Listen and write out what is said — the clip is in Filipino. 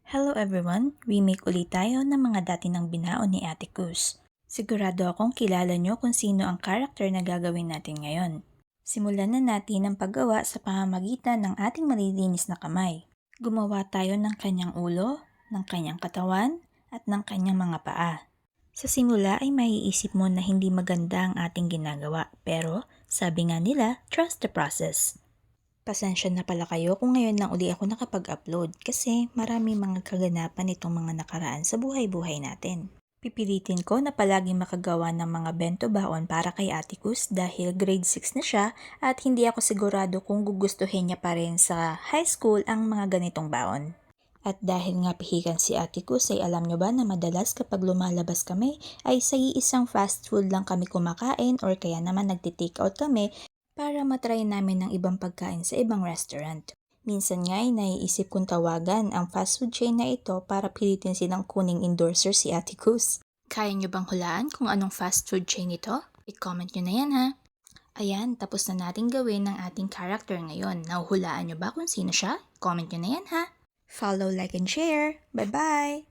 Hello everyone! Remake ulit tayo ng mga dati ng binaon ni Ate Kus. Sigurado akong kilala nyo kung sino ang karakter na gagawin natin ngayon. Simulan na natin ang paggawa sa pamamagitan ng ating malilinis na kamay. Gumawa tayo ng kanyang ulo, ng kanyang katawan, at ng kanyang mga paa. Sa simula ay maiisip mo na hindi maganda ang ating ginagawa, pero sabi nga nila, trust the process. Pasensya na pala kayo kung ngayon lang uli ako nakapag-upload kasi marami mga kaganapan itong mga nakaraan sa buhay-buhay natin. Pipilitin ko na palagi makagawa ng mga bento baon para kay Ate Kus dahil grade 6 na siya at hindi ako sigurado kung gugustuhin niya pa rin sa high school ang mga ganitong baon. At dahil nga pihikan si Ate Kus ay alam nyo ba na madalas kapag lumalabas kami ay sa iisang fast food lang kami kumakain or kaya naman nagti-take out kami para matry namin ng ibang pagkain sa ibang restaurant. Minsan nga ay naiisip kong tawagan ang fast food chain na ito para pilitin silang kuning endorser si Ate Kus. Kaya nyo bang hulaan kung anong fast food chain ito? I-comment nyo na yan ha! Ayan, tapos na natin gawin ang ating character ngayon. Nahuhulaan nyo ba kung sino siya? Comment nyo na yan ha! Follow, like, and share! Bye-bye!